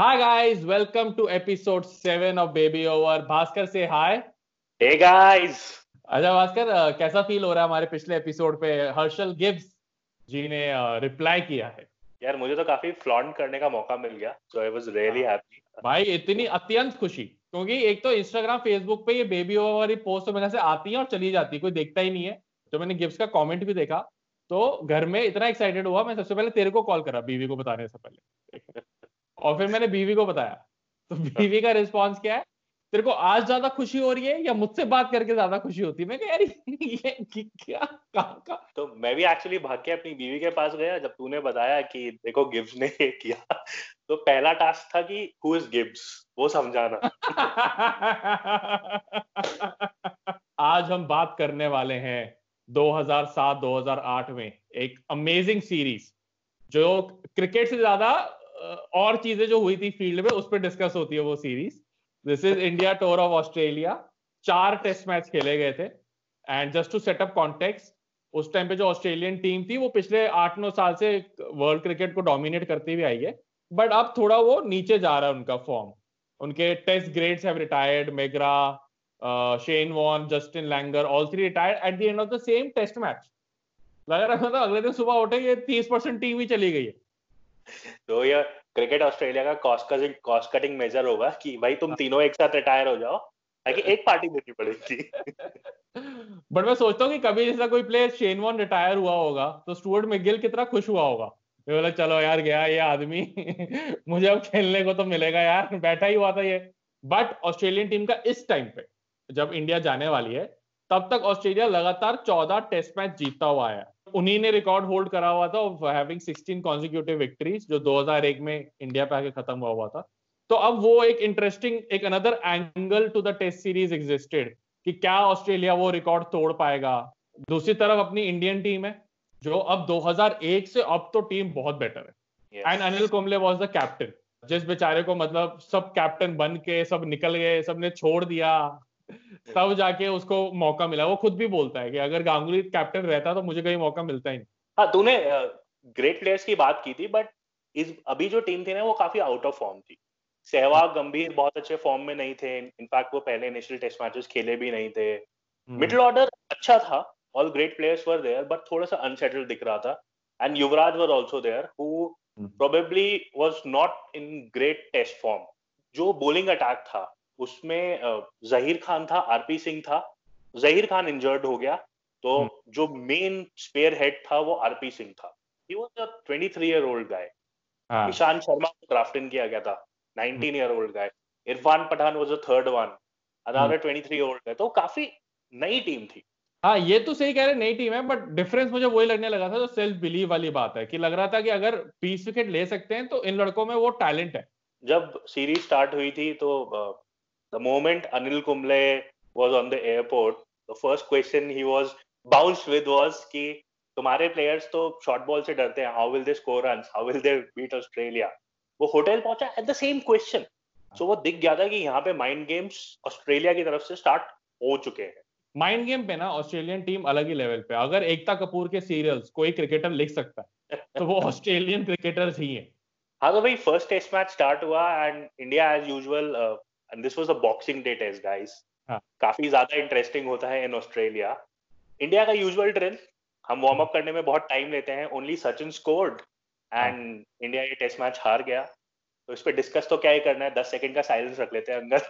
Hi guys, welcome to episode 7 of Baby Over. Bhaskar से हाय. Hey guys. अच्छा भास्कर, कैसा feel हो रहा है हमारे पिछले एपिसोड पे हर्षल गिब्स जी ने रिप्लाई किया है. यार मुझे तो काफी फ्लॉन्ट करने का मौका मिल गया, so I was really happy. भाई इतनी अत्यंत खुशी, क्योंकि एक तो इंस्टाग्राम फेसबुक पे ये बेबी ओवर वाली पोस्ट तो मेरे से आती है और चली जाती है, कोई देखता ही नहीं है. तो मैंने गिब्स का कमेंट भी देखा तो घर में इतना एक्साइटेड हुआ, मैं सबसे पहले तेरे को कॉल करा बीवी को बताने से पहले, और फिर मैंने बीवी को बताया. तो बीवी का रिस्पॉन्स क्या है, तेरे को आज ज्यादा खुशी हो रही है या मुझसे बात करके ज्यादा खुशी होती है? मैं कह यार ये क्या का? तो मैं भी एक्चुअली भाग के अपनी बीवी के पास गया जब तूने बताया कि देखो गिब्स ने ये किया. तो पहला टास्क था कि हु इज गिब्स, वो समझाना. आज हम बात करने वाले हैं 2007-2008 में एक अमेजिंग सीरीज, जो क्रिकेट से ज्यादा और चीजें जो हुई थी फील्ड में उस पर डिस्कस होती है वो series. This is India tour of Australia. 4 test match खेले गए थे. And just to set up context, उस टाइम पे जो ऑस्ट्रेलियन टीम थी वो पिछले 8-9 साल से वर्ल्ड क्रिकेट को डोमिनेट करती हुई आई है, बट अब थोड़ा वो नीचे जा रहा है उनका फॉर्म. उनके test greats have retired. McGrath, Shane Warne, Justin Langer, all 3 retired at the end of the same test match. लग रहा था अगले दिन सुबह उठे ये 30% टीम ही चली गई है. तो ये क्रिकेट ऑस्ट्रेलिया का कॉस्ट कटिंग मेजर होगा कि भाई तुम तीनों एक साथ रिटायर हो जाओ ताकि एक पार्टी देनी पड़ेगी. बट मैं सोचता हूँ कि कभी जैसा कोई प्लेयर शेन वॉर्न रिटायर हुआ होगा तो स्टुअर्ट मैकगिल कितना खुश हुआ होगा. बोला चलो यार गया ये आदमी मुझे अब खेलने को तो मिलेगा यार, बैठा ही हुआ था ये. बट ऑस्ट्रेलियन टीम का इस टाइम पे जब इंडिया जाने वाली है तब तक ऑस्ट्रेलिया लगातार 14 टेस्ट मैच जीतता हुआ आया. उन्हीं ने रिकॉर्ड होल्ड करा हुआ था ऑफ हैविंग 16 कॉन्जिक्यूटिव विक्ट्रीज, जो 2001 में इंडिया पे आके खत्म हुआ था. तो अब वो एक इंटरेस्टिंग, एक another angle to the test series existed कि क्या ऑस्ट्रेलिया वो रिकॉर्ड तोड़ पाएगा. दूसरी तरफ अपनी इंडियन टीम है जो अब 2001 से अब तो टीम बहुत बेटर है. And Anil Kumble was the captain, जिस बेचारे को मतलब सब कैप्टन बन के सब निकल गए, सबने छोड़ दिया, तब जाके उसको मौका मिला. वो खुद भी बोलता है कि अगर गांगुली कैप्टन रहता तो मुझे कहीं मौका मिलता ही नहीं. हाँ, तूने ग्रेट प्लेयर्स की बात की थी, बट अभी जो टीम थी ना वो काफी आउट ऑफ फॉर्म थी. सहवाग, गंभीर बहुत अच्छे फॉर्म में नहीं थे. इनफैक्ट वो पहले इनिशियल टेस्ट मैचेस खेले भी नहीं थे. मिडिल ऑर्डर अच्छा था, all great players were there, but थोड़ा सा अनसेटल्ड दिख रहा था. And Yuvraj were also there who probably was not in great test form. जो बॉलिंग अटैक था उसमें जहीर खान था, आरपी सिंह था. जहीर खान इंजर्ड हो गया तो जो मेन स्पेयर हेड था वो आरपी सिंह था. He was a 23-year-old guy. Ishant Sharma को ड्राफ्ट इन किया गया था, 19-year-old guy. Irfan Pathan was the third one, another 23-year-old guy. तो काफी नई टीम थी. हाँ, ये तो सही कह रहे, नई टीम है, बट डिफरेंस मुझे वही लगने लगा था जो सेल्फ बिलीव वाली बात है, कि लग रहा था कि अगर 20 विकेट ले सकते हैं तो इन लड़कों में वो टैलेंट है. जब सीरीज स्टार्ट हुई थी तो the moment Anil Kumble was on the airport, the first question he was bounced with was कि तुम्हारे प्लेयर्स तो शॉर्ट बॉल से डरते हैं, how will they score runs, how will they beat Australia. वो होटल पहुंचा at the same question. So वो दिख गया था कि यहाँ पे माइंड गेम्स ऑस्ट्रेलिया की तरफ से स्टार्ट हो चुके हैं. माइंड गेम पे ना ऑस्ट्रेलियन टीम अलग ही लेवल पे. अगर एकता कपूर के सीरियल्स कोई क्रिकेटर लिख सकता है तो वो ऑस्ट्रेलियन क्रिकेटर्स ही हैं. हाँ, तो भाई फर्स्ट टेस्ट मैच स्टार्ट हुआ and India as usual, and this was a boxing day test guys. काफी ज्यादा इंटरेस्टिंग होता है इन ऑस्ट्रेलिया. इंडिया का यूजुअल ड्रिल, हम वार्म अप करने में बहुत टाइम लेते हैं. Only Sachin scored and India ये टेस्ट मैच हार गया. तो इस पे डिस्कस तो क्या ही करना है, 10 सेकंड का साइलेंस रख लेते हैं अंदर.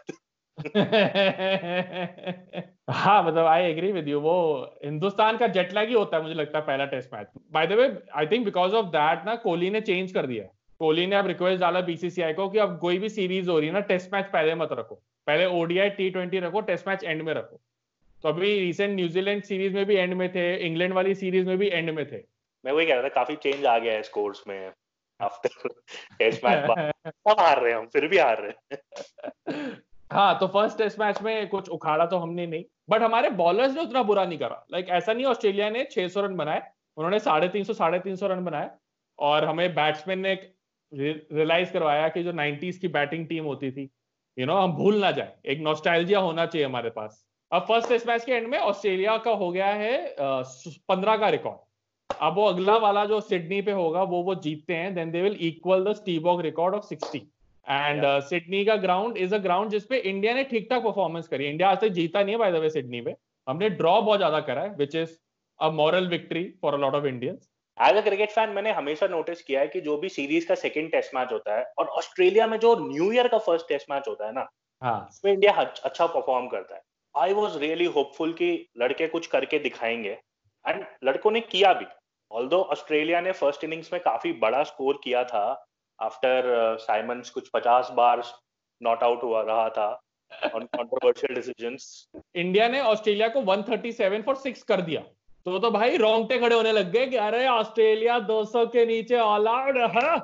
हाँ, मतलब आई एग्री विद यू. वो हिंदुस्तान का जेट लैग ही होता है मुझे लगता है पहला test match. By the way, I think because of that ना कोहली ने चेंज कर दिया. कोहली ने अब रिक्वेस्ट डाला बीसीसीआई को कि अब कोई भी सीरीज हो रही है ना, टेस्ट मैच पहले मत रखो, पहले ओडीआई T20 रखो, टेस्ट मैच एंड में रखो. तो अभी रिसेंट न्यूजीलैंड सीरीज में भी एंड में थे, इंग्लैंड वाली सीरीज में भी एंड में थे. मैं वही कह रहा था, काफी चेंज आ गया है स्कोर्स में आफ्टर टेस्ट मैच. सब हार रहे हैं, हम फिर भी हार रहे हैं. हाँ, तो फर्स्ट टेस्ट मैच में कुछ उखाड़ा तो हमने नहीं, बट हमारे बॉलर्स ने उतना बुरा नहीं करा. लाइक ऐसा नहीं ऑस्ट्रेलिया ने 600 रन बनाए, उन्होंने 350 रन बनाए. और हमें बैट्समैन ने रियलाइज करवाया कि जो 90s की बैटिंग टीम होती थी, हम भूल ना जाए, एक नॉस्टैल्जिया होना चाहिए हमारे पास. अब फर्स्ट टेस्ट मैच के एंड में ऑस्ट्रेलिया का हो गया है 15 का रिकॉर्ड. अब वो अगला वाला जो सिडनी पे होगा वो जीतते हैं, then they will equal the Steve Waugh record of 60. And Sydney का ग्राउंड इज अ ग्राउंड जिसपे इंडिया ने ठीक ठाक परफॉर्मेंस करी। इंडिया आज तक जीता नहीं है बाय द वे सिडनी पे, हमने ड्रॉ बहुत ज्यादा करा है, which is a moral victory for a lot of Indians. As a cricket fan मैंने हमेशा नोटिस किया है कि जो भी सीरीज का सेकंड टेस्ट मैच होता है और ऑस्ट्रेलिया में जो न्यू ईयर का फर्स्ट टेस्ट मैच होता है ना, उसमें इंडिया अच्छा परफॉर्म करता है। आई वॉज रियली होपफुल कि लड़के कुछ करके दिखाएंगे, एंड लड़कों ने किया भी। ऑल्दो ऑस्ट्रेलिया ने फर्स्ट इनिंग्स में काफी बड़ा स्कोर किया था आफ्टर साइमंस कुछ 50 बार नॉट आउट हुआ रहा था ऑन कंट्रोवर्शियल डिसीजंस। इंडिया ने ऑस्ट्रेलिया को 137 फॉर 6 कर दिया, तो भाई रोंगटे खड़े होने लग गए कि अरे ऑस्ट्रेलिया 200 के नीचे ऑल आउट है।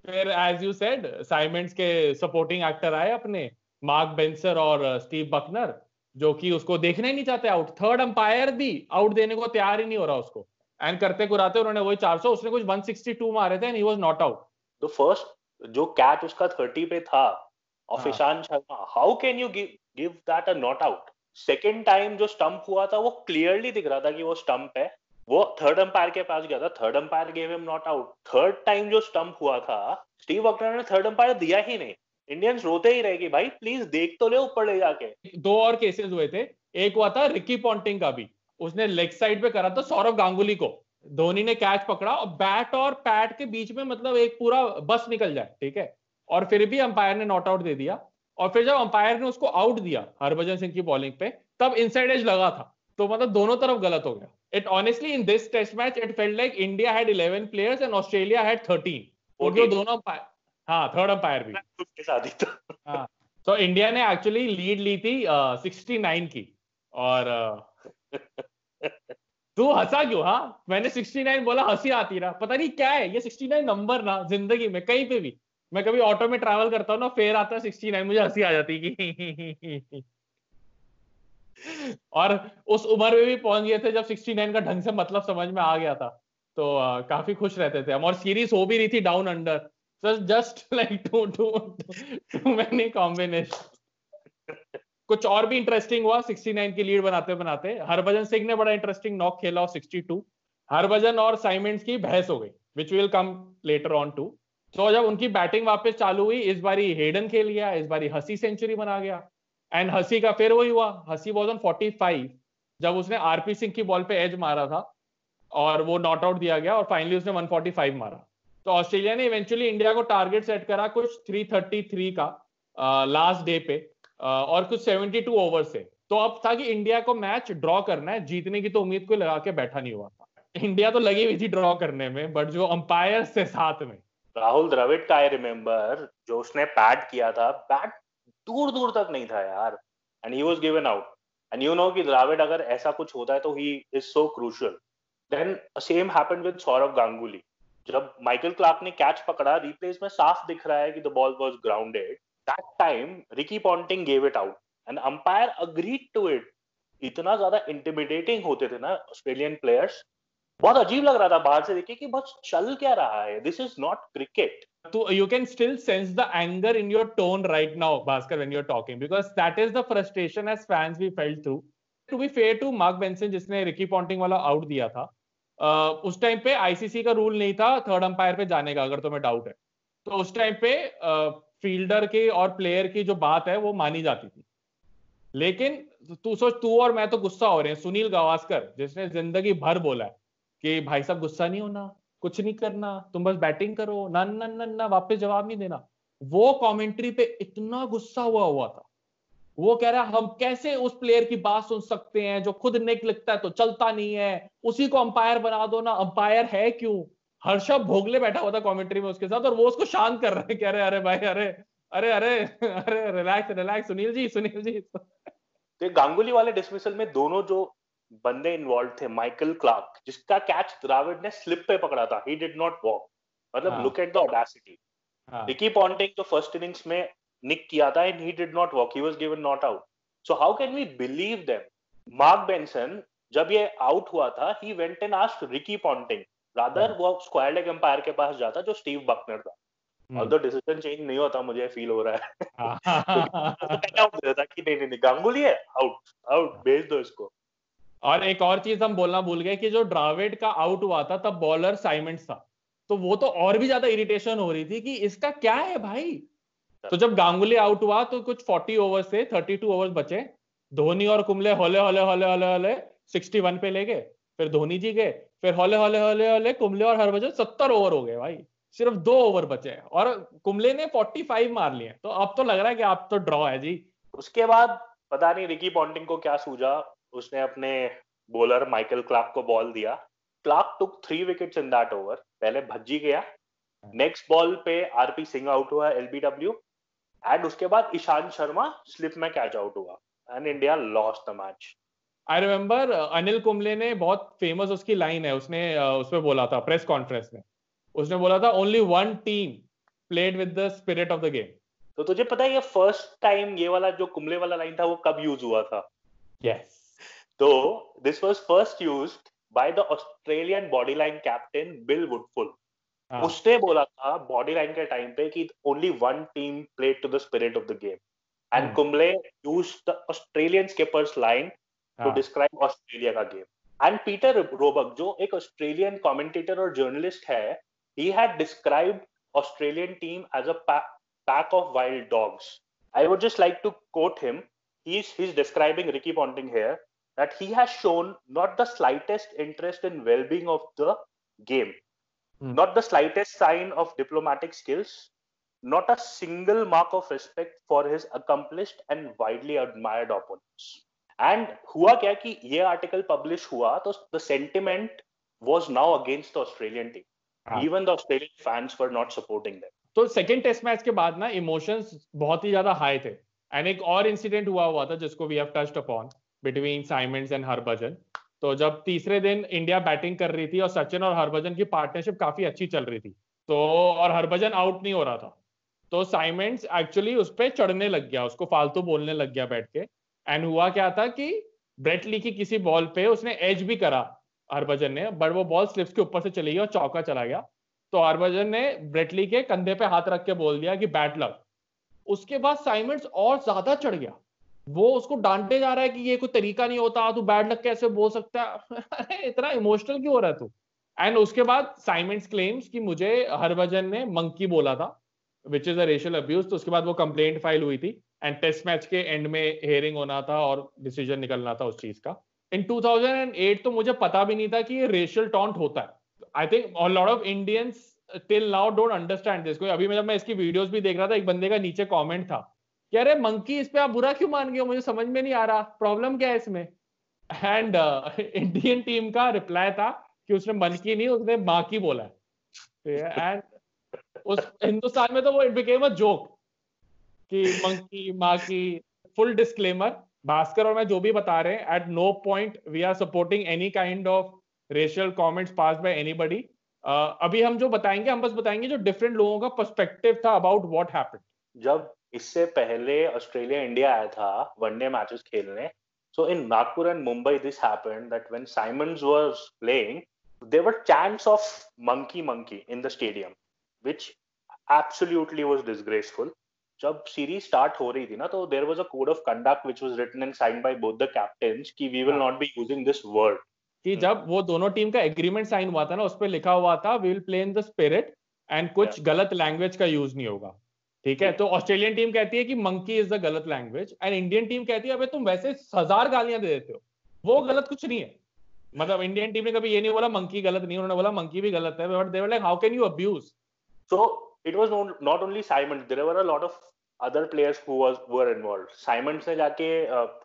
फिर एज यू सेड साइमंड्स के सपोर्टिंग एक्टर आए अपने, मार्क बेंसर और स्टीव बकनर, जो कि उसको देखना ही नहीं चाहते आउट। थर्ड अंपायर भी आउट देने को तैयार ही नहीं हो रहा उसको, एंड करते कुराते उन्होंने वही 400, उसने कुछ 162 मारे थे and he was not out. तो फर्स्ट जो कैच उसका 30 पे था of Ishant Sharma, how can you give that a not out? Second time जो स्टंप हुआ था वो क्लियरली दिख रहा था कि वो स्टंप है, वो थर्ड अंपायर के पास गया था, third umpire gave him not out. Third time जो स्टंप हुआ था स्टीव बकनर ने थर्ड अंपायर दिया ही नहीं। इंडियंस रोते ही रहे कि भाई प्लीज देख तो ले ऊपर ले जाके। दो और केसेस हुए थे, एक हुआ था रिकी पॉन्टिंग का भी, उसने लेग साइड पे करा था सौरव गांगुली को, धोनी ने कैच पकड़ा और बैट और पैड के बीच में मतलब एक पूरा बस निकल जाए, ठीक है, और फिर भी अंपायर ने नॉट आउट दे दिया। और फिर जब अंपायर ने उसको आउट दिया हरभजन सिंह की बॉलिंग पे, तब इनसाइड एज लगा था, तो मतलब दोनों तरफ गलत हो गया। It honestly in this test match it felt like India had 11 players and Australia had 13, क्योंकि वो दोनों अंपायर, हाँ थर्ड अंपायर भी उसके साथ ही था। हाँ, तो इंडिया ने एक्चुअली लीड ली थी 69 की। और तू हंसा क्यों? हाँ मैंने 69 बोला, हंसी आती रहा, पता नहीं क्या है ये 69 नंबर ना, जिंदगी में कहीं पे भी मैं कभी ऑटो में ट्रैवल करता हूँ ना, फेर आता है 69, मुझे हंसी आ जाती है। और उस उम्र में भी पहुंच गए थे जब 69 का ढंग से मतलब समझ में आ गया था, तो काफी खुश रहते थे हम। और सीरीज हो भी रही थी down under, so just like too many combinations। कुछ और भी इंटरेस्टिंग हुआ 69 की लीड बनाते बनाते। हरभजन सिंह ने बड़ा इंटरेस्टिंग नॉक खेला और 62, हरभजन और साइमंड्स की बहस हो गई, which will come later on too. तो जब उनकी बैटिंग वापस चालू हुई, इस बारी हेडन खेल गया, इस बारी हसी सेंचुरी बना गया, एंड हसी का फिर वही हुआ, हसी वॉज ऑन 45 जब उसने आरपी सिंह की बॉल पे एज मारा था और वो नॉट आउट दिया गया, और फाइनली उसने 145 मारा। तो ऑस्ट्रेलिया ने इवेंचुअली इंडिया को टारगेट सेट करा कुछ 333 का लास्ट डे पे, और कुछ 72 ओवर से। तो अब था कि इंडिया को मैच ड्रॉ करना है, जीतने की तो उम्मीद कोई लगा के बैठा नहीं हुआ था। इंडिया तो लगी हुई थी ड्रॉ करने में, बट जो अंपायर से साथ में राहुल द्रविड़ का आई रिमेम्बर, जो उसने पैड किया था, बैट दूर दूर तक नहीं था यार, and he was given out. And you know कि द्रविड़ अगर ऐसा कुछ होता है तो he is so crucial. Then same happened with Sourav Ganguly. जब माइकल क्लार्क ने कैच पकड़ा, रिप्लेस में साफ दिख रहा है कि the ball was grounded, that time Ricky Ponting gave it out and umpire agreed to it. इतना ज्यादा इंटिमिडेटिंग होते थे ना ऑस्ट्रेलियन प्लेयर्स, बहुत अजीब लग रहा था बाहर से देखे कि बस चल क्या रहा है, this is not cricket. So you can still sense the anger in your tone right now, Bhaskar, when you're talking, because that is the frustration as fans we felt through. To be fair to Mark Benson, जिसने Ricky Ponting वाला out दिया था, उस time पे ICC का rule नहीं था third umpire पे जाने का, अगर तुम्हें डाउट है तो उस टाइम पे फील्डर की और प्लेयर की जो बात है वो मानी जाती थी। लेकिन तू सोच, तू और मैं तो गुस्सा हो रहे हैं, सुनील गावस्कर जिसने जिंदगी भर बोला है कि भाई साहब गुस्सा नहीं होना, कुछ नहीं करना, तुम बस बैटिंग करो, ना ना ना ना, वापस जवाब नहीं देना, वो कमेंट्री पे इतना गुस्सा हुआ था। वो कह रहा है हम कैसे उस प्लेयर की बात सुन सकते हैं जो खुद निक लिखता है तो चलता नहीं है, उसी को अंपायर बना दो ना, अंपायर है क्यों। हर्षभ भोगले बैठा हुआ था कमेंट्री में उसके साथ, और वो उसको शांत कर रहे हैं, कह रहे अरे भाई अरे अरे अरे अरे रिलैक्स रिलैक्स सुनील जी। तो गांगुली वाले डिसमिसल में दोनों जो बंदे इन्वॉल्व थे, माइकल क्लार्क जिसका कैच द्रविड़ ने स्लिप पे पकड़ा था, ही डिड नॉट वॉक, मतलब look at the audacity. Ricky Ponting जो फर्स्ट इनिंग्स में निक किया था and he did not walk, he was given not out. So how can we believe them? Mark Benson जब ये out हुआ था, he went and asked Ricky Ponting, rather वो square leg umpire के पास जाता जो स्टीव बकनर था। ऑल्दो डिसीजन चेंज नहीं होता, मुझे फील हो रहा है। तो क्या देता कि नहीं नहीं गांगुली है, आउट आउट, भेज दो इसको। और एक और चीज हम बोलना भूल गए कि जो द्रविड़ का आउट हुआ था तब बॉलर साइमंड्स था, तो वो तो और भी ज्यादा इरिटेशन हो रही थी कि इसका क्या है भाई। तो जब गांगुली आउट हुआ तो कुछ 40 ओवर्स से 32 ओवर्स बचे, धोनी और कुंबले हौले हौले हौले हौले हौले 61 पे ले गए, फिर धोनी जी गए, फिर हौले हौले हौले हौले कुंबले और हरभजन 70 ओवर हो गए भाई, सिर्फ 2 ओवर बचे और कुंबले ने 45 मार लिए। तो अब तो लग रहा है कि आप तो ड्रॉ है जी। उसके बाद पता नहीं रिकी पॉन्टिंग को क्या सूझा, उसने अपने बॉलर माइकल क्लार्क को बॉल दिया। Clarke took 3 wickets in that over. पहले भज्जी गया, नेक्स्ट बॉल पे आरपी सिंह आउट हुआ एलबीडब्ल्यू, एंड उसके बाद ईशांत शर्मा स्लिप में कैच आउट हुआ and India lost the match. I remember Anil Kumble ने बहुत फेमस उसकी लाइन है, उसने उसमें बोला था प्रेस कॉन्फ्रेंस में, उसने बोला था only one team played with the spirit of the game. तो तुझे पता है ये फर्स्ट टाइम ये वाला जो कुंबले वाला लाइन था वो कब यूज हुआ था? यस। तो this was first used by the Australian body line captain Bill Woodfull. उसने बोला था बॉडी लाइन के टाइम पे कि only one team played to the spirit of the game, and Kumble used the Australian skipper's line to describe Australia का game. And Peter Roebuck जो एक Australian commentator और जर्नलिस्ट है, he had described Australian team as a pack of wild dogs. I would just like to quote him. He's describing Ricky Ponting here that he has shown not the slightest interest in well-being of the game, not the slightest sign of diplomatic skills, not a single mark of respect for his accomplished and widely admired opponents. And हुआ क्या कि ये article publish हुआ तो the sentiment was now against the Australian team. Even the Australian fans were not supporting them. तो second test match के बाद ना इमोशंस बहुत ही ज्यादा हाई थे। एंड एक और इंसिडेंट हुआ था जिसको we have touched upon between Symonds and Harbhajan. तो जब तीसरे दिन इंडिया बैटिंग कर रही थी और सचिन और हरभजन की पार्टनरशिप काफी अच्छी चल रही थी, तो और हरभजन आउट नहीं हो रहा था, तो साइमंड्स एक्चुअली उस पर चढ़ने लग गया, उसको फालतू बोलने लग गया बैठ के। एंड हुआ क्या था कि ब्रेट ली की किसी बॉल पे उसने एज भी करा हरभजन ने, बट वो बॉल स्लिप्स के ऊपर से चली गई और चौका चला गया। तो हरभजन ने ब्रेट ली के कंधे पे हाथ रख के बोल दिया कि बैड लक। उसके बाद साइमंड्स और ज्यादा चढ़ गया, वो उसको डांटे जा रहा है कि ये कोई तरीका नहीं होता, तू बैड लक कैसे बोल सकता है इतना इमोशनल क्यों हो रहा है तू। एंड उसके बाद साइमंड्स क्लेम्स कि मुझे हरभजन ने मंकी बोला था, विच इज अ रेशियल अब्यूज। तो उसके बाद वो कंप्लेंट फाइल हुई थी एंड टेस्ट मैच के एंड में हियरिंग होना था और डिसीजन निकलना था उस चीज का। इन 2008 तो मुझे पता भी नहीं था कि ये रेशियल टॉन्ट होता है। I think a lot of Indians till now don't understand this। कोई अभी जब मैं इसकी वीडियोस भी देख रहा था, एक बंदे का नीचे कमेंट था कि अरे मंकी इस पे आप बुरा क्यों मान गए, मुझे समझ में नहीं आ रहा प्रॉब्लम क्या है इसमें। एंड इंडियन टीम का रिप्लाई था कि उसने मंकी नहीं, उसने माकी बोला है। एंड उस हिंदुस्तान में तो वो इट बिकेम अ जोक कि मंकी माकी। फुल डिस्क्लेमर, भास्कर और मैं जो भी बता रहे हैं, at no point we are supporting any kind of racial comments passed by anybody. अभी हम जो बताएंगे हम बस बताएंगे जो डिफरेंट लोगों का पर्सपेक्टिव था अबाउट व्हाट हैपेंड। जब इससे पहले ऑस्ट्रेलिया इंडिया आया था वनडे मैचेस खेलने, so in Nagpur and Mumbai this happened that when Simons was playing there were chants of monkey monkey in the stadium which absolutely was disgraceful. जब series start हो रही थी ना तो there was a code of conduct which was written and signed by both the captains कि we will not be using this word. कि जब वो दोनों टीम का एग्रीमेंट साइन हुआ था ना, उस पर लिखा हुआ था we will play in the spirit and कुछ गलत लैंग्वेज का यूज नहीं होगा, ठीक है। तो ऑस्ट्रेलियन टीम कहती है कि मंकी इज द गलत लैंग्वेज एंड इंडियन टीम कहती है अबे तुम वैसे 1000 गालियां दे देते हो, वो गलत कुछ नहीं है। मतलब इंडियन टीम ने कभी ये नहीं बोला मंकी गलत नहीं, उन्होंने बोला मंकी भी गलत है, but they were like how can you abuse. So it was not only Simons, there were a lot of other players who were involved. Simons ने जाके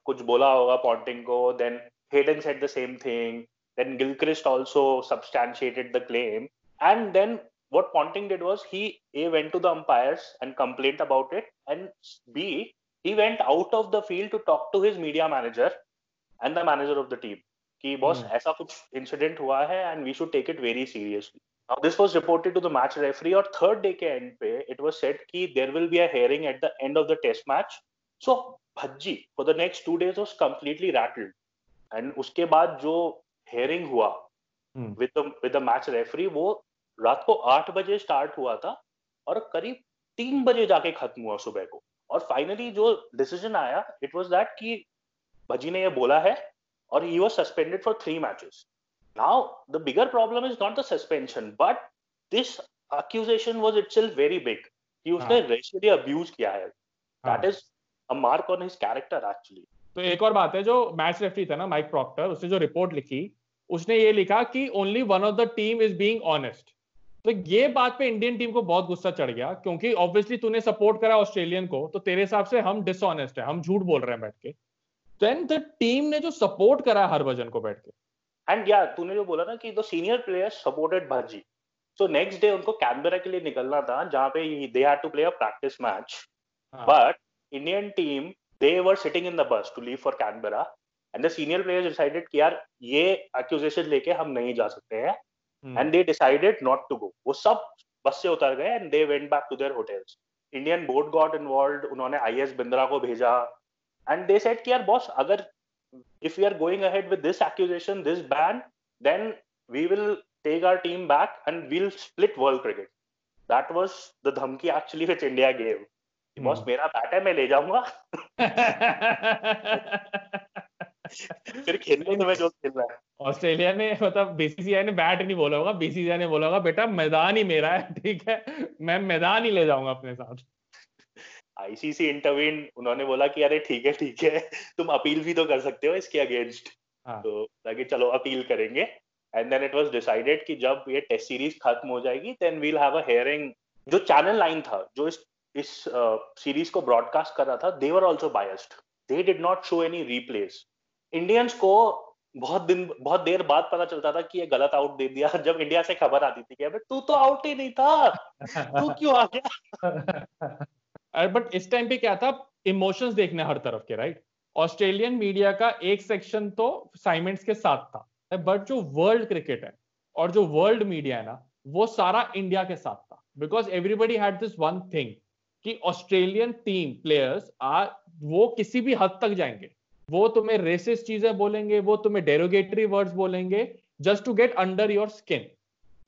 कुछ बोला होगा पॉन्टिंग को, then Hayden said the same thing, then Gilchrist also substantiated the claim, and then what Ponting did was he went to the umpires and complained about it, and B, he went out of the field to talk to his media manager and the manager of the team कि boss ऐसा कुछ incident हुआ है and we should take it very seriously. Now this was reported to the match referee और third day के end पे it was said कि there will be a hearing at the end of the test match. So Bhajji for the next 2 days was completely rattled, and उसके बाद जो hearing हुआ with the match referee वो रात को 8 बजे स्टार्ट हुआ था और करीब 3 बजे जाके खत्म हुआ सुबह को। और फाइनली जो डिसीजन आया इट वाज दैट कि भज्जी ने ये बोला है और he was suspended for 3 matches. Now the bigger problem is not the suspension but this accusation was itself very big कि उसने racially abuse किया है. That is a mark on his character actually. तो एक और बात है, जो मैच रेफरी था ना माइक प्रॉक्टर, उसने जो रिपोर्ट लिखी, उसने ये लिखा कि only one of the team is being honest. तो ये बात पे इंडियन टीम को बहुत गुस्सा चढ़ गया, क्योंकि ऑब्वियसली तूने सपोर्ट करा ऑस्ट्रेलियन को, तो तेरे हिसाब से हम डिसऑनेस्ट है, हम झूठ बोल रहे हैं बैठ के. देन द टीम ने जो सपोर्ट करा हरभजन को बैठ के. एंड या तूने जो बोला ना कि the senior players supported Bhajji, so next day उनको कैनबेरा के लिए निकलना था, जहां पे they had to play a practice match, but Indian team they were sitting in the bus to leave for Canberra and the senior players decided कि यार ये accusation लेके हम नहीं जा सकते हैं, and they decided not to go. वो सब बस से उतर गए and they went back to their hotels. Indian board got involved, उन्होंने IS बिंद्रा को भेजा and they said कि यार बॉस, अगर if we are going ahead with this accusation, this ban, then we will take our team back and we'll split world cricket. That was the धमकी actually which India gave. Boss मेरा bat है, मैं ले जाऊंगा. फिर खेलने तुम्हें जो खेलना है. ऑस्ट्रेलिया ने, मतलब बीसीसीआई ने बैट नहीं बोला होगा, बीसीसीआई ने बोला होगा बेटा मैदान ही मेरा है, ठीक है, मैं मैदान ही ले जाऊंगा अपने साथ. आईसीसी इंटरवीन, उन्होंने बोला कि अरे ठीक है, तुम अपील भी तो कर सकते हो इसके अगेंस्ट. तो लगे चलो अपील करेंगे. And then it was decided कि जब ये टेस्ट सीरीज खत्म हो जाएगी, then we'll have a hearing. जो चैनल 9 था जो इस सीरीज को ब्रॉडकास्ट कर रहा था, they were also biased. They did not show any replays. Indians को बहुत देर बाद पता चलता था कि ये गलत आउट दे दिया, जब इंडिया से खबर आती थी कि अबे तू तो आउट ही नहीं था, तू क्यों आ गया. बट इस टाइम पे क्या था, इमोशंस देखने हर तरफ के, राइट. ऑस्ट्रेलियन मीडिया का एक सेक्शन तो साइमेंट्स के साथ था, बट जो वर्ल्ड क्रिकेट है और जो वर्ल्ड मीडिया है ना, वो सारा इंडिया के साथ था. Because everybody had this one thing कि ऑस्ट्रेलियन टीम प्लेयर्स वो किसी भी हद तक जाएंगे, वो तुम्हें रेसिस्ट चीजें बोलेंगे, वो तुम्हें डेरोगेटरी वर्ड्स बोलेंगे, just to get under your skin.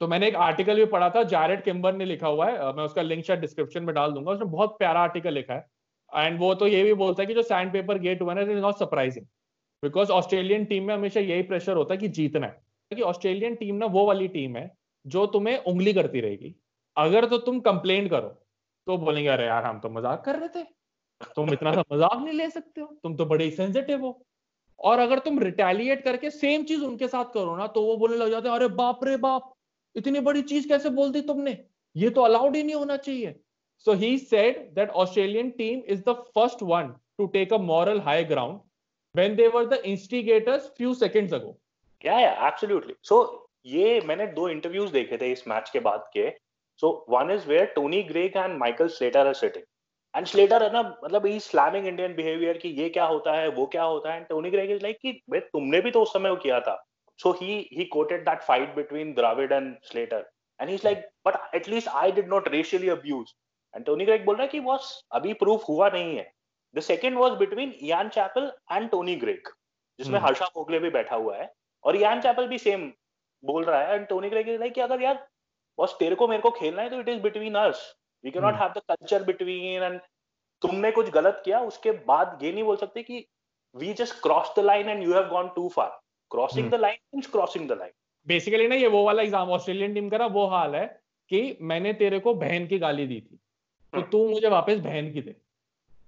तो मैंने एक आर्टिकल भी पढ़ा था, जैरेड किम्बर ने लिखा हुआ है, मैं उसका लिंक शायद डिस्क्रिप्शन में डाल दूंगा. उसने बहुत प्यारा आर्टिकल लिखा है, एंड वो तो ये भी बोलता है कि जो सैंड पेपर गेट हुआ ना, it is not surprising, because Australian team में हमेशा यही प्रेशर होता है कि जीतना है. कि ऑस्ट्रेलियन टीम ना वो वाली टीम है जो तुम्हें उंगली करती रहेगी. अगर तो तुम कंप्लेन करो तो बोलेंगे अरे यार हम तो मजाक कर रहे थे, तुम इतना सा मजाक नहीं ले सकते हो, तुम तो बड़े सेंसिटिव हो. और अगर तुम रिटेलिएट करके सेम चीज उनके साथ करो ना, तो वो बोलने लग जाते हैं अरे बाप रे बाप, इतनी बड़ी चीज कैसे बोल दी तुमने, ये तो अलाउड ही नहीं होना चाहिए. So he said that Australian team is the first one to take a moral high ground when they were the instigators few seconds ago. Yeah absolutely. सो ये मैंने 2 इंटरव्यूज देखे थे इस मैच के बाद के. So one is where Tony Greig and Michael Slater are sitting, and Slater है ना, मतलब he slamming Indian behavior कि ये क्या होता है, वो क्या होता है, and Tony Greig is like कि भाई तुमने भी तो उस समय वो किया था. So he quoted that fight between Dravid and Slater, and he's like, but at least I did not racially abuse. And Tony Greig बोल रहा है कि बॉस अभी प्रूफ हुआ नहीं है. The second was between Ian Chappell and Tony Greig, जिसमें हर्षा भोगले भी बैठा हुआ है, और Ian Chappell भी सेम बोल रहा है, and Tony Greig is like कि अगर यार बस तेरे को मेरे को खेलना है तो it is between us, we can not have the culture between. And तुमने कुछ गलत किया, उसके बाद ये नहीं बोल सकते कि we just cross the line and you have gone too far. Crossing the line means crossing the line. Basically ना ये वो वाला एग्जाम ऑस्ट्रेलियन टीम का ना वो हाल है कि मैंने तेरे को बहन की गाली दी थी, तो तू मुझे वापस बहन की दे.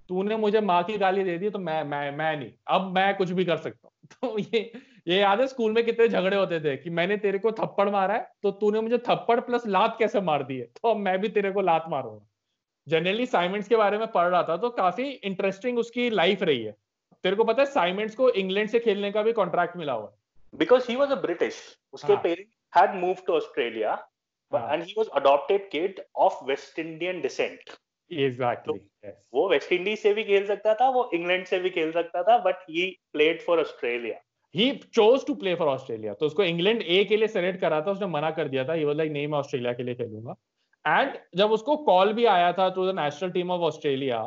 तूने मुझे माँ की गाली दे दी, तो मैं नहीं, अब मैं कुछ भी कर सकता हूँ. तो ये याद है स्कूल में कितने झगड़े होते थे कि मैंने तेरे को थप्पड़ मारा है, तो तूने मुझे थप्पड़ प्लस लात कैसे मार दी है, तो अब मैं भी तेरे को लात मारूंगा. जनरली साइमंड्स के बारे में पढ़ रहा था, तो काफी इंटरेस्टिंग उसकी लाइफ रही है. तेरे को पता है साइमंड्स को इंग्लैंड से खेलने का भी कॉन्ट्रैक्ट मिला हुआ है, because he was a British. उसके parents had moved to Australia and he was adopted kid of West Indian descent. Exactly. वो वेस्ट इंडीज से भी खेल सकता था, वो इंग्लैंड से भी खेल सकता था, but he played for Australia. He chose to play for Australia. तो उसको इंग्लैंड ए के लिए सेलेक्ट करा था, उसने मना कर दिया था. He was like नहीं, मैं ऑस्ट्रेलिया के लिए खेलूंगा. एंड जब उसको कॉल भी आया था to the national team of Australia,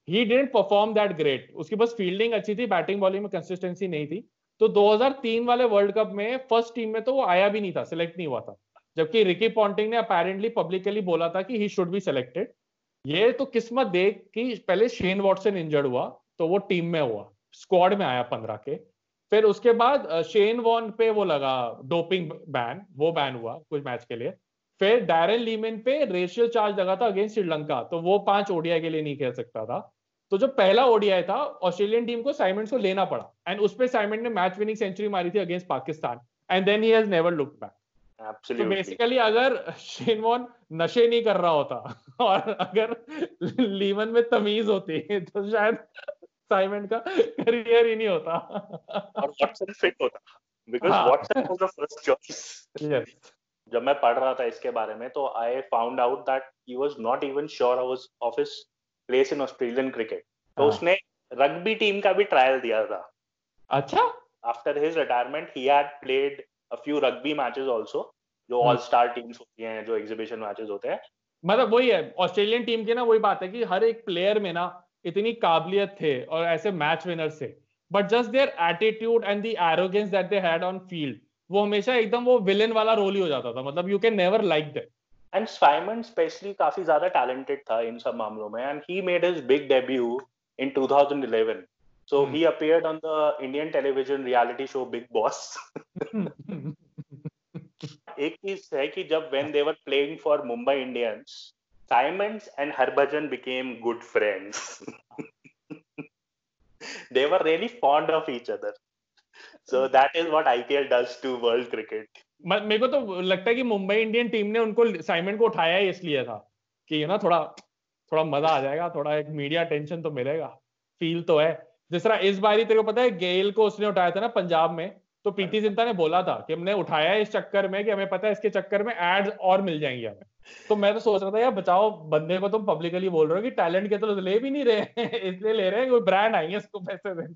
he didn't perform that great. उसकी बस फील्डिंग अच्छी थी, बैटिंग बॉलिंग में कंसिस्टेंसी नहीं थी. तो 2003 वाले वर्ल्ड कप में फर्स्ट टीम में तो वो आया भी नहीं था, सिलेक्ट नहीं हुआ था, जबकि रिकी पॉन्टिंग ने अपेरेंटली पब्लिकली बोला था कि ही शुड बी सिलेक्टेड. ये तो किस्मत देख कि पहले शेन वॉटसन इंजर्ड हुआ, तो वो टीम में हुआ, स्क्वाड में आया 15 के. फिर उसके बाद शेन वॉन पे वो लगा डोपिंग बैन, वो बैन हुआ कुछ मैच के लिए. फिर डैरेन लीमन पे रेशियल चार्ज लगा था अगेंस्ट श्रीलंका, तो वो 5 ओडीआई के लिए नहीं खेल सकता था। तो जो पहला ओडीआई था ऑस्ट्रेलियन टीम को साइमंड्स को लेना पड़ा, एंड उस पे साइमंड ने मैच विनिंग सेंचुरी मारी थी against Pakistan, and then he has never looked back. तो बेसिकली अगर शेन वॉर्न नशे नहीं कर रहा होता और अगर लीमन में तमीज होती तो शायद साइमंड का करियर ही नहीं होता और वॉटसन फिट होता, because Watson was the first choice. Yes. जब मैं पढ़ रहा था इसके बारे में तो I found out that he was not even sure of his place in Australian cricket. तो उसने रग्बी टीम का भी ट्रायल दिया था। अच्छा। After his retirement he had played a few rugby matches also, जो ऑल स्टार टीम्स होती हैं, जो एग्जीबिशन मैचेस होते हैं। मतलब वही है ऑस्ट्रेलियन टीम के ना, वही बात है कि हर एक प्लेयर में ना इतनी काबिलियत थे और ऐसे मैच विनर्स थे, but just their attitude and the arrogance that they had on field, वो हमेशा एकदम वो विलेन वाला रोल ही हो जाता था। मतलब you can never like that. And Symonds specially काफी ज्यादा टैलेंटेड था इन सब मामलों में, and he made his big debut in 2011. So he appeared on the Indian television reality show Big Boss. एक चीज है कि जब when they were playing for Mumbai Indians, Simons and Harbhajan became good friends. They were really fond of each other. So that is what IPL does to world cricket. मेरे को तो लगता है कि मुंबई इंडियन टीम ने उनको Symonds को उठाया ही इसलिए था कि यू नो थोड़ा मजा आ जाएगा, थोड़ा एक मीडिया टेंशन तो मिलेगा, फील तो है। जिस तरह इस बार ही तेरे को पता है गेल को उसने उठाया था ना पंजाब में, तो प्रीति जिंटा ने बोला था कि हमने उठाया इस चक्कर में कि हमें पता है इसके चक्कर में एड्स और मिल जाएंगे हमें। तो मैं तो सोच रहा था यार बचाओ बंदे को, तुम पब्लिकली बोल रहे हो कि टैलेंट के तो ले भी नहीं रहे इसलिए ले रहे हैं कोई ब्रांड आएंगे इसको पैसे देने।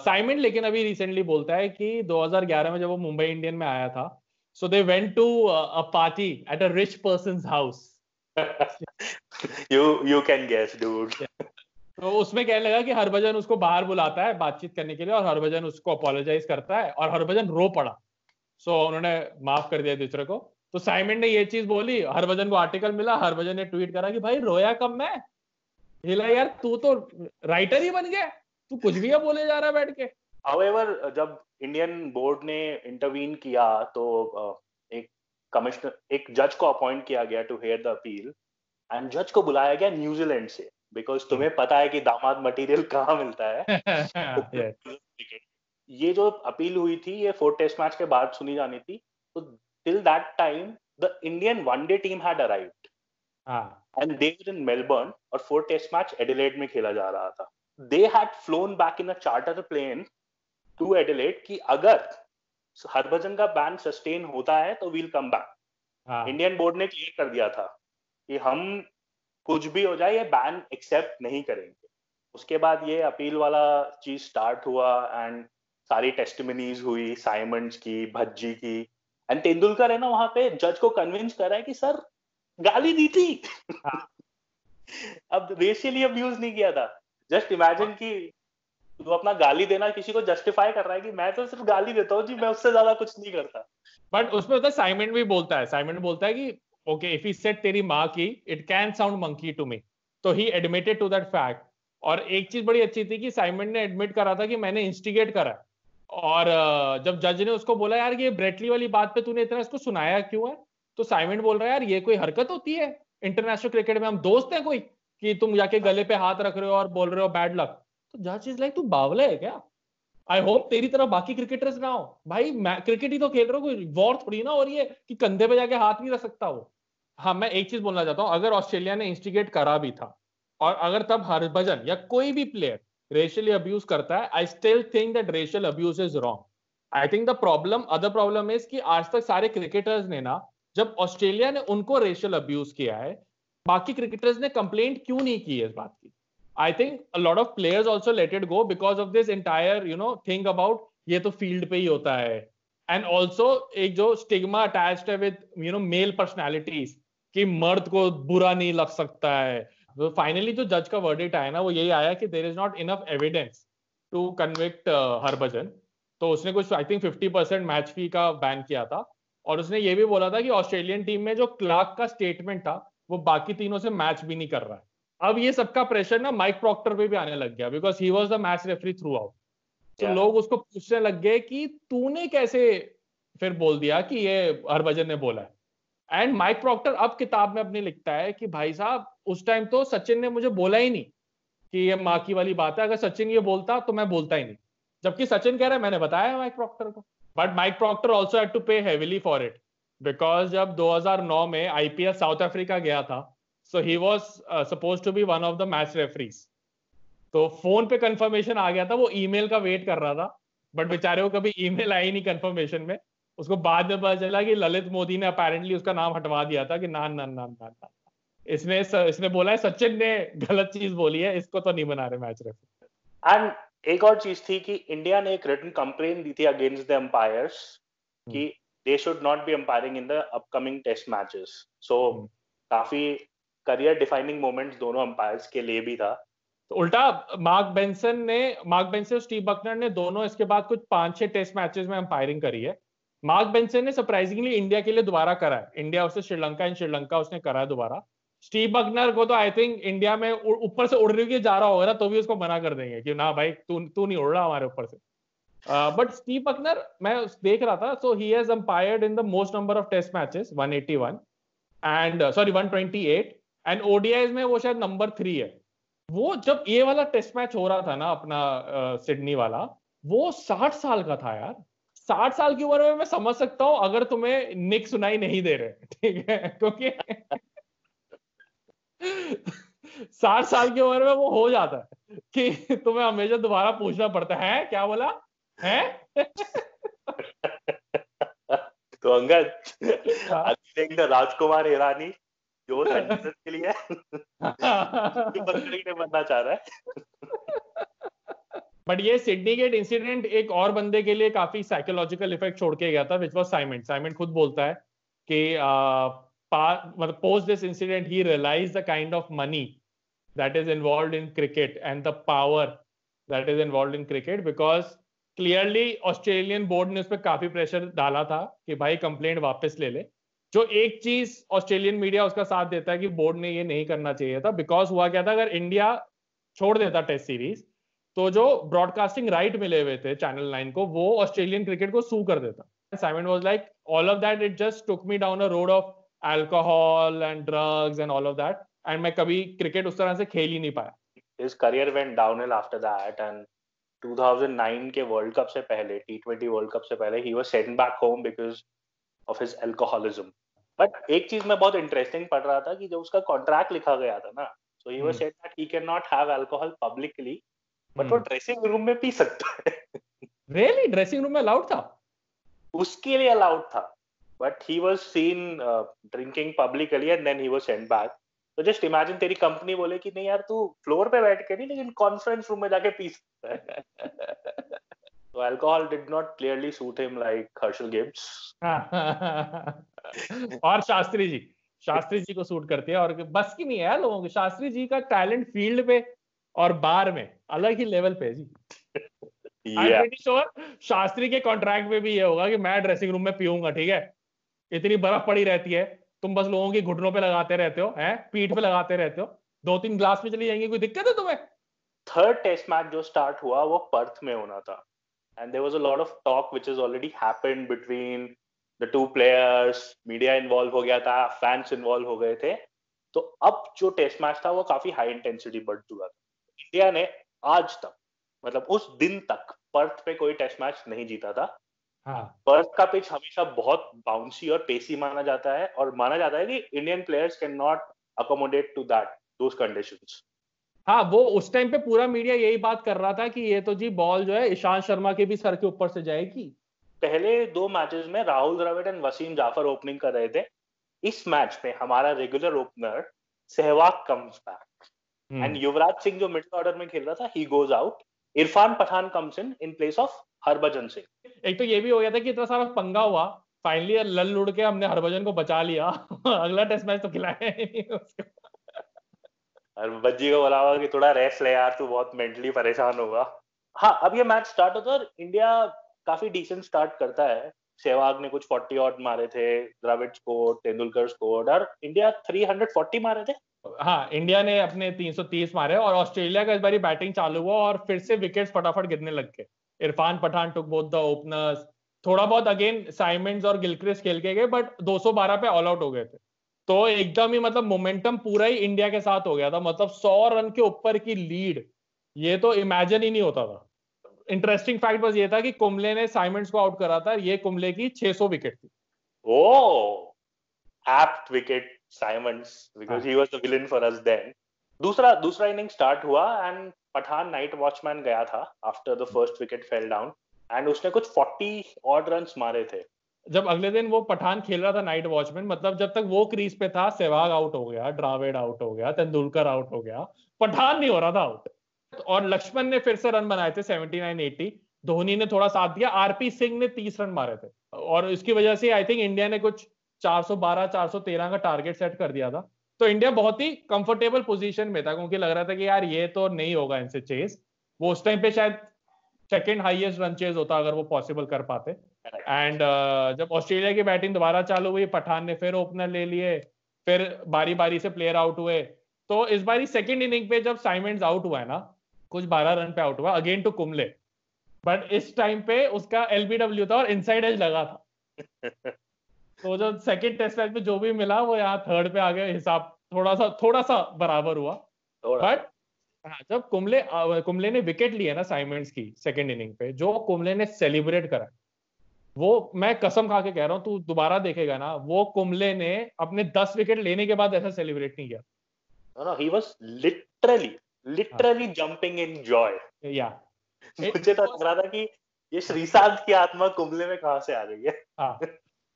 साइमंड लेकिन अभी रिसेंटली बोलता है कि 2011 में जब वो मुंबई इंडियन में आया था, so they went to a party at a rich person's house. You can guess, dude. तो उसमें कहने लगा कि हरभजन उसको बाहर बुलाता है बातचीत करने के लिए और हरभजन उसको अपोलोजाइज करता है और हरभजन रो पड़ा। सो उन्होंने माफ कर दिया दूसरे को। तो साइमंड ने ये चीज बोली, हरभजन को आर्टिकल मिला, हरभजन ने ट्वीट करा कि भाई रोया कब मैं, हिला यार तू तो राइटर ही बन गया, तू कुछ भी बोले जा रहा है बैठ के। However, जब इंडियन बोर्ड ने इंटरवीन किया तो एक कमिश्नर, एक जज को अपॉइंट किया गया to hear the appeal, and जज को बुलाया गया न्यूजीलैंड से, बिकॉज तुम्हें पता है कि दामाद मटेरियल कहाँ मिलता है। ये जो अपील हुई थी ये 4 टेस्ट मैच के बाद सुनी जानी थी। तो till that time the Indian one day team had arrived and they were in Melbourne और 4 टेस्ट मैच एडिलेड में खेला जा रहा था। They had flown back in a charter plane to Adelaide कि अगर हरभजन का बैन सस्टेन होता है तो we'll come back. Indian board ने क्लियर कर दिया था कि हम कुछ भी हो जाए ये बैन एक्सेप्ट नहीं करेंगे। उसके बाद ये अपील वाला चीज स्टार्ट हुआ एंड सारी टेस्टिमनीज हुई साइमंड्स की, भज्जी की, एंड तेंदुलकर है ना वहां पे जज को कन्विंस कर रहा है कि सर गाली दी थी। अब रेशियली अब्यूज नहीं किया था। जस्ट इमेजिन कि तू अपना गाली देना किसी को जस्टिफाई कर रहा है कि मैं तो सिर्फ गाली देता हूँ जी, मैं उससे ज्यादा कुछ नहीं करता। बट उसमें होता है साइमंड भी बोलता है, साइमंड बोलता है कि ओके इफ ही सेड तेरी माँ की it can sound monkey to me, तो he admitted to that fact. और एक चीज बड़ी अच्छी थी कि साइमंड ने एडमिट करा था कि मैंने इंस्टिगेट करा। और जब जज ने उसको बोला यार ये ब्रेटली वाली बात पे तूने इतना इसको सुनाया क्यों है, तो साइमंड बोल रहा है यार ये कोई हरकत होती है इंटरनेशनल क्रिकेट में, हम दोस्त हैं कोई कि तुम जाके गले पे हाथ रख रहे हो और बोल रहे हो बैड लक। तो जज इज लाइक तू बावला है क्या, आई होप तेरी तरह बाकी क्रिकेटर्स ना हो भाई, मैं क्रिकेट ही तो खेल रहा हूँ, कोई वॉर थोड़ी ना हो रही है कि कंधे पे जाके हाथ नहीं रख सकता वो। हाँ मैं एक चीज बोलना चाहता हूँ, अगर ऑस्ट्रेलिया ने इंस्टिगेट करा भी था और अगर तब हरभजन या कोई भी प्लेयर रेशियली अब्यूज करता है, I still think that racial abuse is wrong. I think the other problem is कि आज तक सारे क्रिकेटर्स ने ना, जब ऑस्ट्रेलिया ने उनको रेशियल अब्यूज किया है, बाकी क्रिकेटर्स ने कंप्लेंट क्यों नहीं की है इस बात की। I think a lot of players also let it go because of this entire thing about ये तो फील्ड पे ही होता है, and also एक जो स्टिग्मा अटैच्ड है with मेल पर्सनालिटीज कि मर्द को बुरा नहीं लग सकता है। तो फाइनली जो जज का वर्डिक्ट आया ना वो यही आया कि there is not enough evidence to convict Harbhajan. तो उसने कुछ आई थिंक 50% मैच फी का बैन किया था, और उसने ये भी बोला था कि ऑस्ट्रेलियन टीम में जो क्लार्क का स्टेटमेंट था वो बाकी तीनों से मैच भी नहीं कर रहा है। अब ये सबका प्रेशर ना माइक प्रॉक्टर पे भी आने लग गया because he was the match referee through out. तो लोग उसको पूछने लग गए कि तूने कैसे फिर बोल दिया कि ये हरभजन ने बोला है। एंड माइक प्रॉक्टर अब किताब में अपनी लिखता है कि भाई साहब उस टाइम तो सचिन ने मुझे बोला ही नहीं कि ये माँ की वाली बात है, अगर सचिन ये बोलता तो मैं बोलता ही नहीं, जबकि सचिन कह रहा है मैंने बताया माइक प्रॉक्टर को। But Mike Proctor also had to pay heavily for it, because जब 2009 में आईपीएल साउथ अफ्रीका गया था, so he was suppose to be one of the match referees, तो फोन पे कंफर्मेशन आ गया था, वो ईमेल का वेट कर रहा था, बट बेचारे को कभी ईमेल आई नहीं कंफर्मेशन में। उसको बाद में पता चला कि ललित मोदी ने अपेरेंटली उसका नाम हटवा दिया था कि ना ना ना ना ना, इसने बोला है सचिन ने गलत चीज बोली है, इसको तो नहीं बना रहे मैच रेफरी। एंड एक और चीज थी कि इंडिया ने एक रिटन कंप्लेन दी थी अगेंस्ट द एम्पायर्स कि they should not be umpiring in the upcoming test matches. So काफी करियर डिफाइनिंग मोमेंट्स दोनों एम्पायर्स के लिए भी था। तो उल्टा मार्क बेंसन और स्टीव बकनर ने दोनों इसके बाद कुछ 5-6 टेस्ट मैचेस में अंपायरिंग करी है। मार्क बेंसन ने सरप्राइजिंगली इंडिया के लिए दोबारा करा है, इंडिया वर्सेस श्रीलंका इन श्रीलंका उसने करा है दोबारा। स्टीव बकनर को तो आई थिंक इंडिया में ऊपर से उड़ रही जा रहा होगा ना, तो भी उसको मना कर देंगे कि ना भाई तू नहीं उड़ रहा हमारे ऊपर से। बट स्टीव बकनर मैं देख रहा था, so he has umpired in the most number of test matches 181 and sorry 128, and ODIs में वो शायद नंबर 3 है। वो जब ये वाला टेस्ट मैच हो रहा था ना अपना सिडनी वाला, वो 60 साल का था यार। 60 साल की उम्र में मैं समझ सकता हूं अगर तुम्हें निक सुनाई नहीं दे रहे, ठीक है, क्योंकि 60 साल की उम्र में वो हो जाता है कि तुम्हें हमेशा दोबारा पूछना पड़ता है क्या बोला है। तो अंगद देखेंगे राजकुमार ईरानी जो सेंचुरी के लिए बनना चाह रहा है। बट ये सिडनी गेट इंसिडेंट एक और बंदे के लिए काफी साइकोलॉजिकल इफेक्ट छोड़ के गया था, विच वाज साइमन। साइमन खुद बोलता है कि मतलब post this incident he realised the kind of money that is involved in cricket and the power that is involved in cricket, because clearly Australian board ने उस पर काफी प्रेशर डाला था कि भाई कंप्लेंट वापस ले ले। जो एक चीज ऑस्ट्रेलियन मीडिया उसका साथ देता है कि बोर्ड ने ये नहीं करना चाहिए था, बिकॉज हुआ क्या था, अगर इंडिया छोड़ देता टेस्ट सीरीज तो जो ब्रॉडकास्टिंग राइट मिले हुए थे चैनल 9 को, वो ऑस्ट्रेलियन क्रिकेट को सू कर देता। Simon was like all of that it just took me down a road of alcohol and drugs and all of that, and मैं कभी क्रिकेट उस तरह से खेल ही नहीं पाया। His career went downhill after that, and 2009 के वर्ल्ड कप से पहले, T20 वर्ल्ड कप से पहले, he was sent back home because of his alcoholism. But एक चीज मैं बहुत इंटरेस्टिंग पढ़ रहा था कि जब उसका कॉन्ट्रैक्ट लिखा गया था ना, so he was said that he cannot have alcohol publicly, but वो ड्रेसिंग रूम में पी सकता है। Really? ड्रेसिंग रूम में अलाउड था? उसके लिए अलाउड था, but he was seen drinking publicly and then he was sent back. तो जस्ट इमेजिन तेरी कंपनी बोले कि नहीं यार तू फ्लोर पे बैठ के नहीं लेकिन कॉन्फ्रेंस रूम में जाके पी सकता है। तो alcohol did not clearly suit him like Herschelle Gibbs. और शास्त्री जी को सूट करती है, और बस की नहीं है लोगों की। शास्त्री जी का टैलेंट फील्ड पे और बार में अलग ही लेवल पे जी। I am pretty sure Shastri के कॉन्ट्रैक्ट में भी ये होगा कि मैं ड्रेसिंग रूम में पीऊंगा, ठीक है, इतनी बर्फ पड़ी रहती है, तुम बस लोगों की घुटनों पे लगाते रहते हो, हैं, पीठ पे लगाते रहते हो, 2-3 ग्लास में चली जाएंगी, कोई दिक्कत है तुम्हें? थर्ड टेस्ट मैच जो स्टार्ट हुआ वो पर्थ में होना था, and there was a lot of talk which has already happened between the two players, media involve हो गया था, फैंस इन्वॉल्व हो गए थे। तो अब जो टेस्ट मैच था वो काफी हाई इंटेंसिटी बढ़ चुका था। इंडिया ने आज तक, मतलब उस दिन तक, पर्थ पे कोई टेस्ट मैच नहीं जीता था। पर्थ का पिच हमेशा बहुत बाउंसी और पेसी माना जाता है, और माना जाता है कि Indian players can not accommodate to that those conditions. हाँ, वो उस टाइम पे पूरा मीडिया यही बात कर रहा था कि ये तो जी बॉल जो है ईशांत शर्मा के भी सर के ऊपर से जाएगी। पहले 2 मैचेस में राहुल द्रविड़ एंड वसीम जाफर ओपनिंग कर रहे थे। इस मैच में हमारा regular opener Sehwag comes back, and Yuvraj Singh जो मिडिल ऑर्डर में खेल रहा था, he goes out. Irfan Pathan comes in place of Harbhajan Singh. एक तो ये भी हो गया था कि इतना सारा पंगा हुआ, फाइनली लल लुड़ के हमने हरभजन को बचा लिया। अगला टेस्ट मैच तो खिलाया ही नहीं उसको। बज्जी को बोला हुआ कि थोड़ा रेस्ट ले यार, तू बहुत मेंटली परेशान होगा। हाँ, अब ये मैच स्टार्ट होता है और इंडिया काफी डिसेंट स्टार्ट करता है। सहवाग ने कुछ 40 ऑड मारे थे, द्रविड़ स्कोर, तेंदुलकर स्कोर, और इंडिया 340 मारे थे। हाँ, इंडिया ने अपने 330 मारे, और ऑस्ट्रेलिया का इस बारी बैटिंग चालू हुआ और फिर से विकेट्स फटाफट गिरने लग गए। इरफान पठान टुक बोथ द ओपनर्स, थोड़ा बहुत अगेन साइमंड्स और गिलक्रिस्ट खेल के गए, बट 212 पे ऑल आउट हो गए थे। तो एकदम ही मतलब मोमेंटम पूरा ही इंडिया के साथ हो गया था, मतलब 100 रन के ऊपर की लीड, ये तो इमेजिन ही नहीं होता था। इंटरेस्टिंग फैक्ट बस ये था कि कुंबले ने साइमंड्स को आउट करा था, ये कुंबले की 600 विकेट थी। Oh, apt wicket Simons because he was the villain for us then. दूसरा इनिंग स्टार्ट हुआ एंड पठान नाइट वॉचमैन गया था after the first wicket fell down and उसने कुछ 40 ऑड रन्स मारे थे। जब अगले दिन वो पठान खेल रहा था नाइट वॉचमैन, मतलब जब तक वो क्रीज पे था, सहवाग आउट हो गया, द्रविड़ आउट हो गया, तेंदुलकर आउट हो गया, पठान नहीं हो रहा था आउट। और लक्ष्मण ने फिर से रन बनाए थे 79-80, धोनी ने थोड़ा साथ दिया, आरपी सिंह ने 30 रन मारे थे, और इसकी वजह से आई थिंक इंडिया ने कुछ 412 413 का टारगेट सेट कर दिया था। तो इंडिया बहुत ही कंफर्टेबल पोजीशन में था, क्योंकि लग रहा था कि यार ये तो नहीं होगा इनसे चेस। वो उस टाइम पे शायद सेकंड हाईएस्ट रन चेज होता अगर वो पॉसिबल कर पाते। एंड जब ऑस्ट्रेलिया की बैटिंग दोबारा चालू हुई, पठान ने फिर ओपनर ले लिए, फिर बारी बारी से प्लेयर आउट हुए। तो इस बारी सेकंड इनिंग पे जब साइमंड्स आउट हुआ है ना, कुछ 12 रन पे आउट हुआ अगेन टू कुंबले, बट इस टाइम पे उसका एलबीडब्ल्यू था और इनसाइड एज लगा था। तो जो सेकंड टेस्ट मैच में जो भी मिला वो यहाँ थर्ड पे आ गया, हिसाब थोड़ा सा बराबर हुआ। बट हाँ, जब कुंबले ने विकेट लिया ना साइमंड्स की सेकंड इनिंग पे, जो कुंबले ने सेलिब्रेट करा, वो मैं कसम खा के कह रहा हूँ, तू दोबारा देखेगा ना, वो कुंबले ने अपने 10 विकेट लेने के बाद ऐसा सेलिब्रेट नहीं किया। No, he was literally jumping in joy. या मुझे तो लग रहा था कि ये श्रीशांत की आत्मा कुंबले में कहां से आ गई है। हाँ,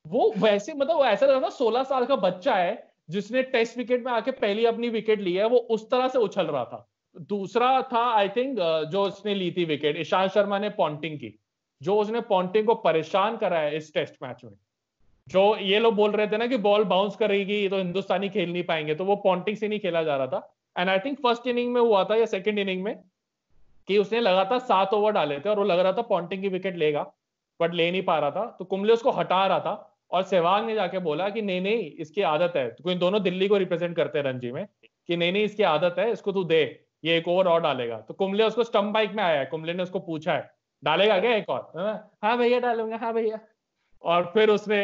वो वैसे मतलब वो ऐसा लग रहा था 16 साल का बच्चा है जिसने टेस्ट विकेट में आके पहली अपनी विकेट ली है, वो उस तरह से उछल रहा था। दूसरा था आई थिंक जो उसने ली थी विकेट, ईशांत शर्मा ने पॉन्टिंग की, जो उसने पॉन्टिंग को परेशान करा है इस टेस्ट मैच में। जो ये लोग बोल रहे थे ना कि बॉल बाउंस करेगी तो हिंदुस्तानी खेल नहीं पाएंगे, तो वो पॉन्टिंग से नहीं खेला जा रहा था। And I think first inning में हुआ था या सेकंड इनिंग में कि उसने लगातार 7 ओवर डाले थे और वो लग रहा था पॉन्टिंग की विकेट लेगा, बट ले नहीं पा रहा था, तो कुंबले उसको हटा रहा था। और सहवाग ने जाके बोला कि नहीं नहीं इसकी आदत है, तो दोनों दिल्ली को रिप्रेजेंट करते हैं रणजी में, कि नहीं नहीं इसकी आदत है, इसको तू दे, ये एक ओवर और डालेगा। तो कुंबले उसको स्टंप बाइक में आया है, कुंबले ने उसको पूछा है डालेगा क्या एक और, हाँ भैया डालूंगा, हाँ भैया, और फिर उसने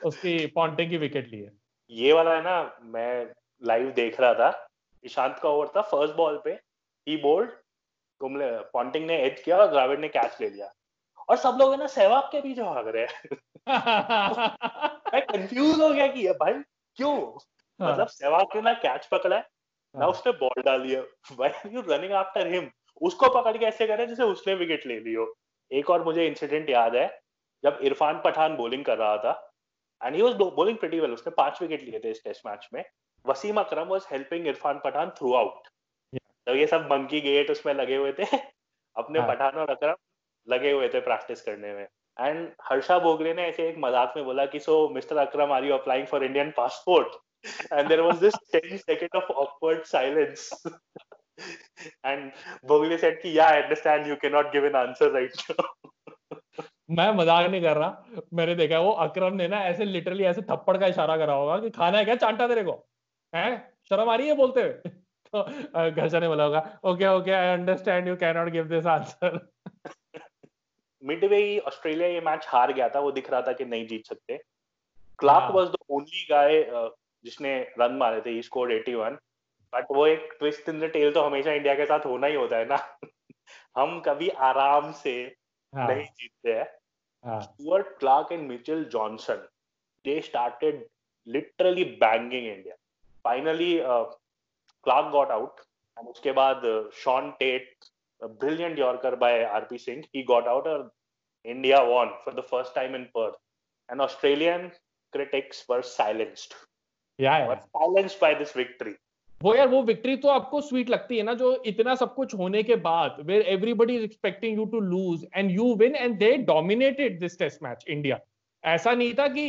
उसकी पॉन्टिंग की विकेट ली है। ये वाला है ना, मैं लाइव देख रहा था, ईशांत का ओवर था, फर्स्ट बॉल पे ही बोल्ड, कुंबले पॉन्टिंग ने एज किया और द्रविड़ ने कैच ले लिया, और सब लोग है ना सहवाग के पीछे भाग रहे हैं। मैं कंफ्यूज हो गया कि ये भाई क्यों, मतलब सहवाग ने ना कैच पकड़ा है ना उसने बॉल डाली है, why are you running after him, उसको पकड़ के ऐसे करे जैसे उसने विकेट ले ली हो। एक और मुझे इंसिडेंट याद है, जब इरफान पठान बॉलिंग कर रहा था and he was bowling pretty well, उसने 5 विकेट लिए थे इस टेस्ट मैच में, Wasim Akram was helping Irfan Pathan throughout. तो ये सब मंकी गेट उसमें लगे हुए थे, अपने पठान और अकरम लगे हुए थे प्रैक्टिस करने में, एंड हर्षा बोगले ने ऐसे एक मजाक में बोला कि so mister Akram are you applying for Indian passport, and there was this 10 second of awkward silence and Bogle said कि yeah I understand you cannot give an answer right now. मैं मजाक नहीं कर रहा, मैंने देखा वो अकरम ने ना ऐसे लिटरली ऐसे थप्पड़ का इशारा करा होगा कि खाना है क्या चांटा तेरे को, हैं शर्म आ रही है बोलते हुए। तो घरचा ने बोला होगा okay okay I understand you can not give this answer. Midway Australia ये मैच हार गया था, वो दिख रहा था कि नहीं जीत सकते। Clarke was the only guy जिसने रन मारे थे, ही स्कोर्ड 81, बट वो एक ट्विस्ट इन द टेल तो हमेशा इंडिया के साथ होना ही होता है ना। हम कभी आराम से नहीं जीतते हैं। Stuart Clarke and Mitchell Johnson, they started literally banging India. Finally, Clark got out, and उसके बाद Sean Tate, a brilliant Yorker by RP Singh, he got out, and India won for the first time in Perth. And Australian critics were silenced. Were silenced by this victory. वो यार वो victory तो आपको sweet लगती है ना, जो इतना सब कुछ होने के बाद where everybody is expecting you to lose and you win, and they dominated this test match India. ऐसा नहीं था कि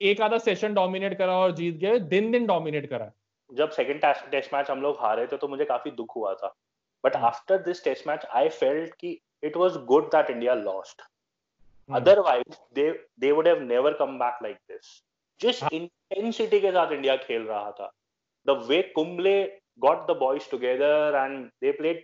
एक आधा सेशन डोमिनेट करा और जीत गए, दिन दिन डोमिनेट करा। जब सेकंड टेस्ट मैच हम लोग हारे थे तो मुझे काफी दुख हुआ था, but after this test match I felt कि it was good that India lost, otherwise they would have never come back like this. जिस इंटेंसिटी के साथ इंडिया खेल रहा था, the way Kumble got the boys together and they played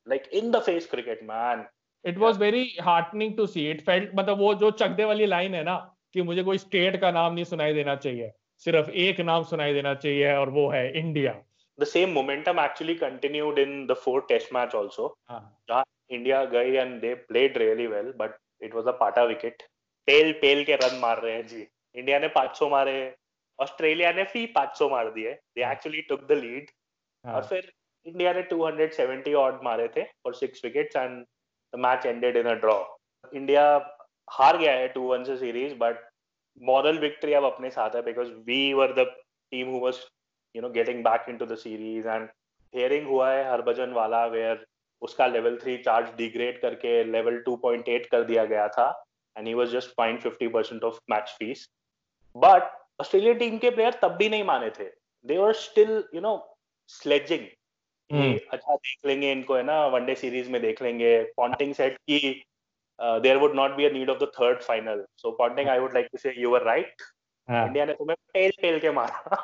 like in the face cricket, man. It was very heartening to see. It felt, मतलब वो जो चकदे वाली लाइन है ना कि मुझे कोई स्टेट का नाम नहीं सुनाई देना चाहिए, सिर्फ एक नाम सुनाई देना चाहिए और वो है India. The same momentum actually continued in the fourth test match also. जहाँ इंडिया गई and they played really well, but it was a पाटा विकेट. पेल के रन मार रहे हैं जी. इंडिया ने 500 मारे, ऑस्ट्रेलिया ने भी 500 मार दिए. They actually took the lead. और फिर इंडिया ने 270 ऑड मारे थे for 6 wickets and the match ended in a draw. India हार गया है 2-1 से सीरीज, but moral victory अब अपने साथ है because we were the team who was getting back into the series. and hearing हुआ है हरभजन वाला where उसका level 3 charge degrade करके level 2.8 कर दिया गया था and he was just fined 50% of match fees. but Australia team के प्लेयर तब भी नहीं माने थे. they were still sledging. अच्छा देख लेंगे इनको, है ना, वनडे सीरीज में देख लेंगे. पॉन्टिंग सेट की there would not be a need of the third final. so Ponting, I would like to say you were right. India ने तुम्हें पेल के मारा.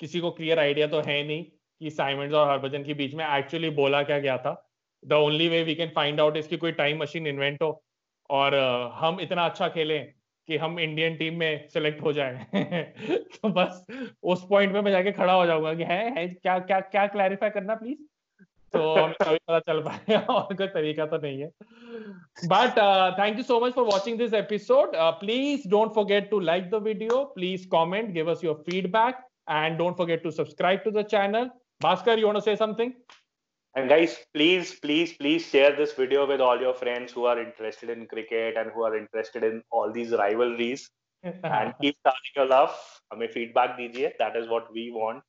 किसी को क्लियर आइडिया तो है नहीं कि साइमंड्स और हरभजन के बीच में एक्चुअली बोला क्या गया था. The only way we can find out इसकी कोई टाइम मशीन इन्वेंट हो और हम इतना अच्छा खेलें कि हम इंडियन टीम में सिलेक्ट हो जाए. तो बस उस पॉइंट पे मैं जाके खड़ा हो जाऊंगा कि है क्या क्या क्या क्लैरिफाई करना प्लीज. तो हमें तभी पता चल पाएगा, और कोई तरीका तो नहीं है. But thank you so much for watching this episode. Please don't forget to like the video. Please comment, give us your feedback, and don't forget to subscribe to the channel. Bhaskar, you want to say something? And guys, please share this video with all your friends who are interested in cricket and who are interested in all these rivalries. And keep starting your love. हमें feedback दीजिए. That is what we want.